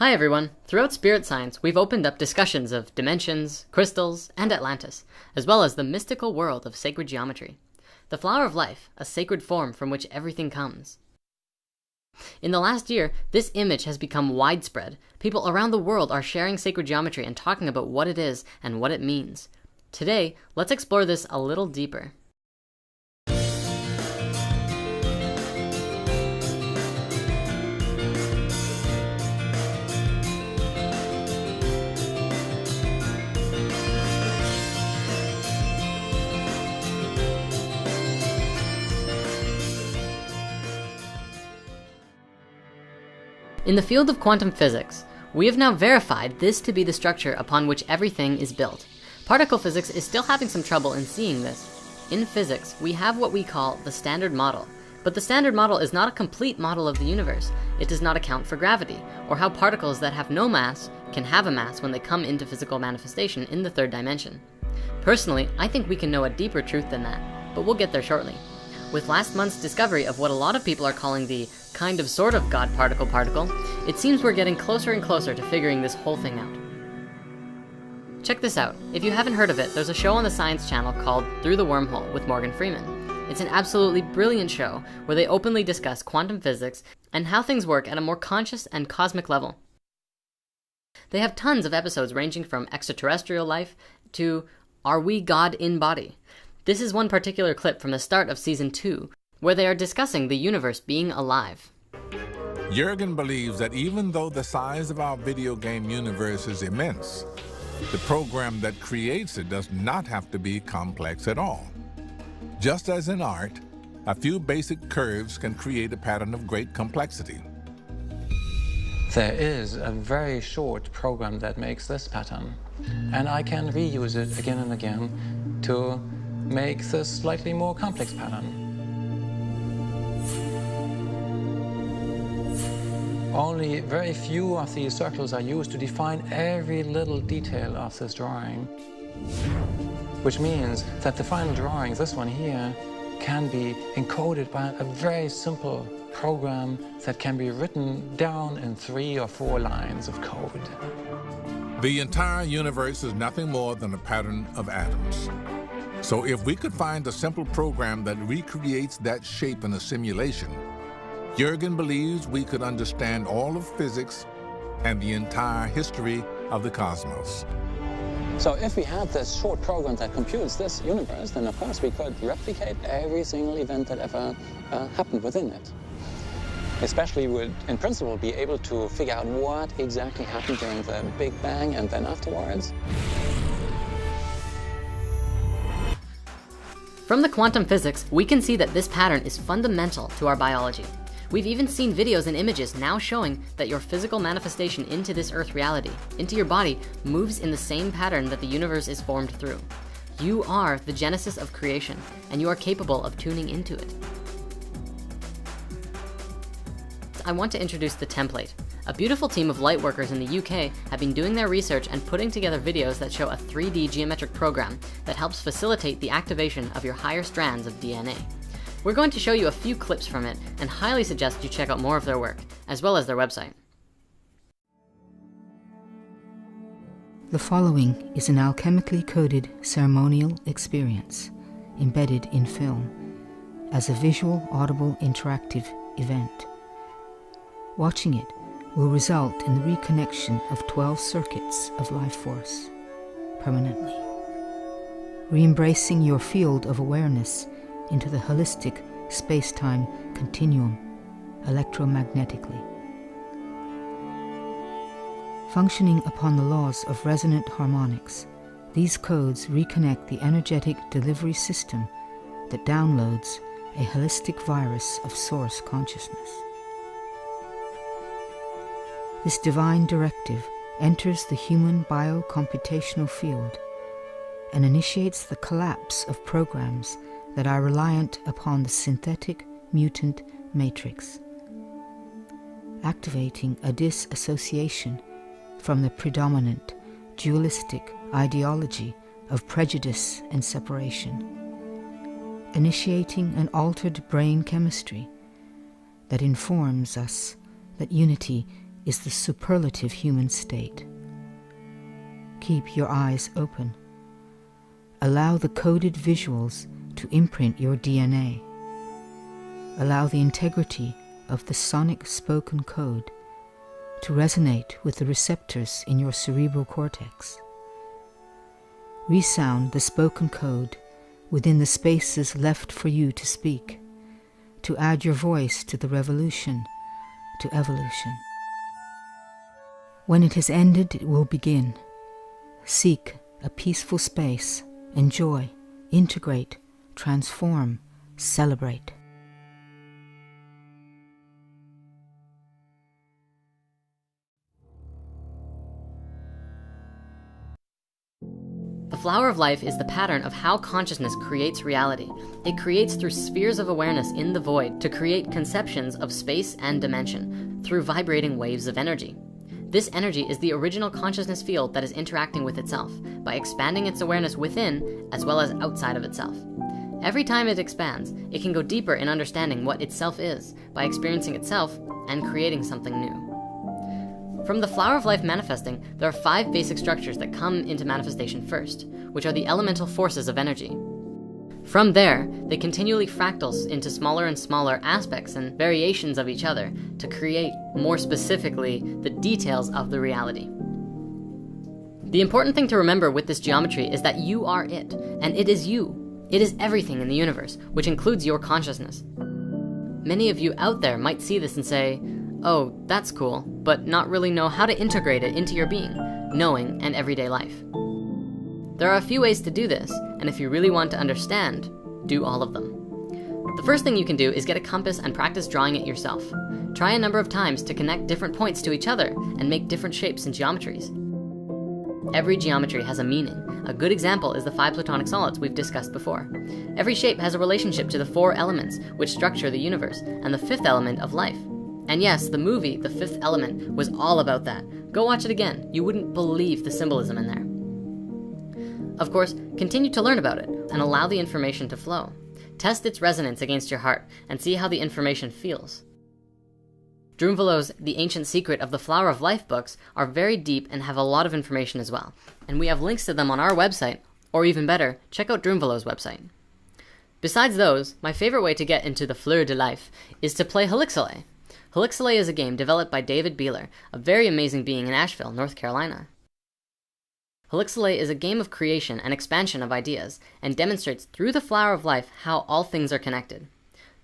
Hi everyone! Throughout Spirit Science, we've opened up discussions of dimensions, crystals, and Atlantis, as well as the mystical world of sacred geometry. The flower of life, a sacred form from which everything comes. In the last year, this image has become widespread. People around the world are sharing sacred geometry and talking about what it is and what it means. Today, let's explore this a little deeper. In the field of quantum physics, we have now verified this to be the structure upon which everything is built. Particle physics is still having some trouble in seeing this. In physics, we have what we call the Standard Model, but the Standard Model is not a complete model of the universe. It does not account for gravity, or how particles that have no mass can have a mass when they come into physical manifestation in the third dimension. Personally, I think we can know a deeper truth than that, but we'll get there shortly. With last month's discovery of what a lot of people are calling the kind of sort of God particle, it seems we're getting closer and closer to figuring this whole thing out. Check this out. If you haven't heard of it, there's a show on the Science Channel called Through the Wormhole with Morgan Freeman. It's an absolutely brilliant show where they openly discuss quantum physics and how things work at a more conscious and cosmic level. They have tons of episodes ranging from extraterrestrial life to Are We God in Body? This is one particular clip from the start of season 2, where they are discussing the universe being alive. Jürgen believes that even though the size of our video game universe is immense, the program that creates it does not have to be complex at all. Just as in art, a few basic curves can create a pattern of great complexity. There is a very short program that makes this pattern, and I can reuse it again and again to make this slightly more complex pattern. Only very few of these circles are used to define every little detail of this drawing, which means that the final drawing, this one here, can be encoded by a very simple program that can be written down in 3 or 4 lines of code. The entire universe is nothing more than a pattern of atoms. So if we could find a simple program that recreates that shape in a simulation, Jürgen believes we could understand all of physics and the entire history of the cosmos. So if we had this short program that computes this universe, then of course we could replicate every single event that ever happened within it. Especially would, in principle, be able to figure out what exactly happened during the Big Bang and then afterwards. From the quantum physics, we can see that this pattern is fundamental to our biology. We've even seen videos and images now showing that your physical manifestation into this earth reality, into your body, moves in the same pattern that the universe is formed through. You are the genesis of creation, and you are capable of tuning into it. I want to introduce the template. A beautiful team of lightworkers in the UK have been doing their research and putting together videos that show a 3D geometric program that helps facilitate the activation of your higher strands of DNA. We're going to show you a few clips from it and highly suggest you check out more of their work, as well as their website. The following is an alchemically coded ceremonial experience embedded in film as a visual, audible, interactive event. Watching it will result in the reconnection of 12 circuits of life force permanently, re-embracing your field of awareness into the holistic space-time continuum electromagnetically. Functioning upon the laws of resonant harmonics, these codes reconnect the energetic delivery system that downloads a holistic virus of source consciousness. This divine directive enters the human biocomputational field and initiates the collapse of programs that are reliant upon the synthetic mutant matrix, activating a disassociation from the predominant dualistic ideology of prejudice and separation, initiating an altered brain chemistry that informs us that unity is the superlative human state. Keep your eyes open. Allow the coded visuals to imprint your DNA. Allow the integrity of the sonic spoken code to resonate with the receptors in your cerebral cortex. Resound the spoken code within the spaces left for you to speak, to add your voice to the revolution, to evolution. When it has ended, it will begin. Seek a peaceful space, enjoy, integrate, transform, celebrate. The flower of life is the pattern of how consciousness creates reality. It creates through spheres of awareness in the void to create conceptions of space and dimension through vibrating waves of energy. This energy is the original consciousness field that is interacting with itself by expanding its awareness within as well as outside of itself. Every time it expands, it can go deeper in understanding what itself is by experiencing itself and creating something new. From the flower of life manifesting, there are 5 basic structures that come into manifestation first, which are the elemental forces of energy. From there, they continually fractal into smaller and smaller aspects and variations of each other to create, more specifically, the details of the reality. The important thing to remember with this geometry is that you are it, and it is you. It is everything in the universe, which includes your consciousness. Many of you out there might see this and say, "Oh, that's cool," but not really know how to integrate it into your being, knowing, and everyday life. There are a few ways to do this, and if you really want to understand, do all of them. The first thing you can do is get a compass and practice drawing it yourself. Try a number of times to connect different points to each other and make different shapes and geometries. Every geometry has a meaning. A good example is the 5 Platonic solids we've discussed before. Every shape has a relationship to the 4 elements which structure the universe and the 5th element of life. And yes, the movie, The Fifth Element, was all about that. Go watch it again. You wouldn't believe the symbolism in there. Of course, continue to learn about it and allow the information to flow. Test its resonance against your heart and see how the information feels. Drunvalo's The Ancient Secret of the Flower of Life books are very deep and have a lot of information as well. And we have links to them on our website, or even better, check out Drunvalo's website. Besides those, my favorite way to get into the fleur de life is to play Helixale. Helixale is a game developed by David Beeler, a very amazing being in Asheville, North Carolina. Helixale is a game of creation and expansion of ideas, and demonstrates through the flower of life how all things are connected.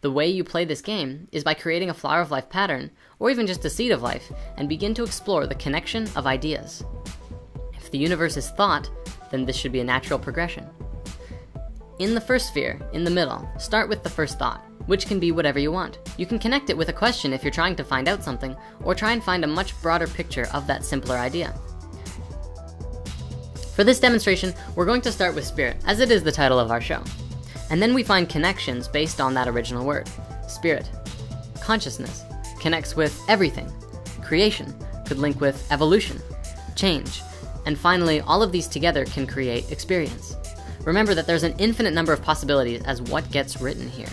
The way you play this game is by creating a flower of life pattern, or even just a seed of life, and begin to explore the connection of ideas. If the universe is thought, then this should be a natural progression. In the first sphere, in the middle, start with the first thought, which can be whatever you want. You can connect it with a question if you're trying to find out something, or try and find a much broader picture of that simpler idea. For this demonstration, we're going to start with spirit, as it is the title of our show. And then we find connections based on that original word. Spirit. Consciousness connects with everything. Creation could link with evolution, change, and finally, all of these together can create experience. Remember that there's an infinite number of possibilities as what gets written here.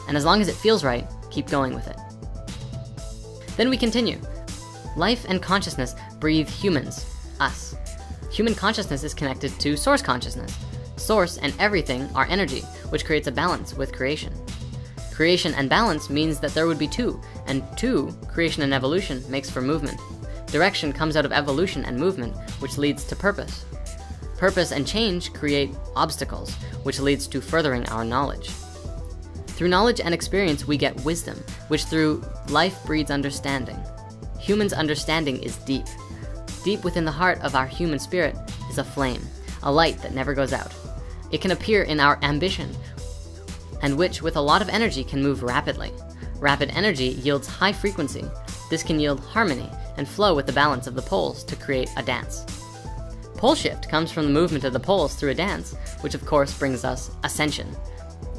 And as long as it feels right, keep going with it. Then we continue. Life and consciousness breathe humans, us. Human consciousness is connected to source consciousness. Source and everything are energy, which creates a balance with creation. Creation and balance means that there would be 2, and 2, creation and evolution, makes for movement. Direction comes out of evolution and movement, which leads to purpose. Purpose and change create obstacles, which leads to furthering our knowledge. Through knowledge and experience, we get wisdom, which through life breeds understanding. Humans' understanding is deep. Deep within the heart of our human spirit is a flame, a light that never goes out. It can appear in our ambition, and which with a lot of energy can move rapidly. Rapid energy yields high frequency. This can yield harmony and flow with the balance of the poles to create a dance. Pole shift comes from the movement of the poles through a dance, which of course brings us ascension.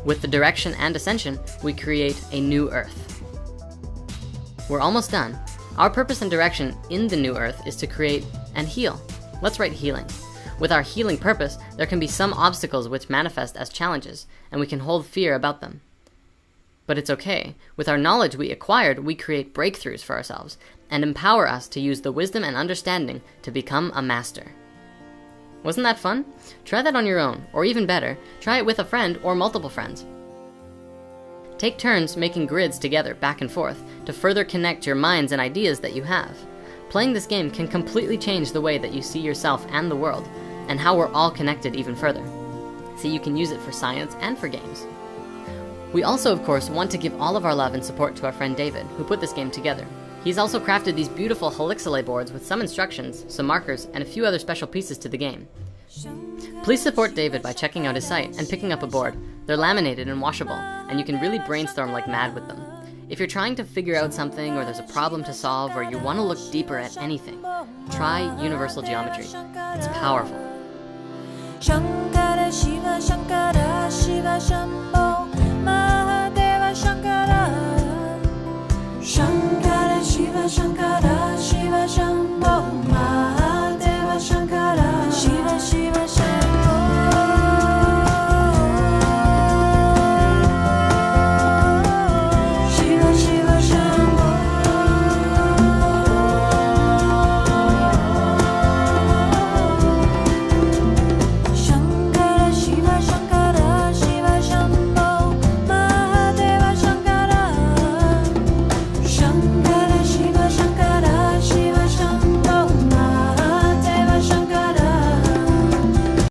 With the direction and ascension, we create a new earth. We're almost done. Our purpose and direction in the new earth is to create and heal. Let's write healing. With our healing purpose, there can be some obstacles which manifest as challenges, and we can hold fear about them. But it's okay. With our knowledge we acquired, we create breakthroughs for ourselves, and empower us to use the wisdom and understanding to become a master. Wasn't that fun? Try that on your own, or even better, try it with a friend or multiple friends. Take turns making grids together back and forth to further connect your minds and ideas that you have. Playing this game can completely change the way that you see yourself and the world, and how we're all connected even further. So you can use it for science and for games. We also, of course, want to give all of our love and support to our friend David, who put this game together. He's also crafted these beautiful Helixale boards with some instructions, some markers, and a few other special pieces to the game. Please support David by checking out his site and picking up a board. They're laminated and washable, and you can really brainstorm like mad with them. If you're trying to figure out something, or there's a problem to solve, or you want to look deeper at anything, try universal geometry. It's powerful. Shankara Shiva Shankara Shiva Shambho Mahadeva Shankara Shankara Shiva Shankara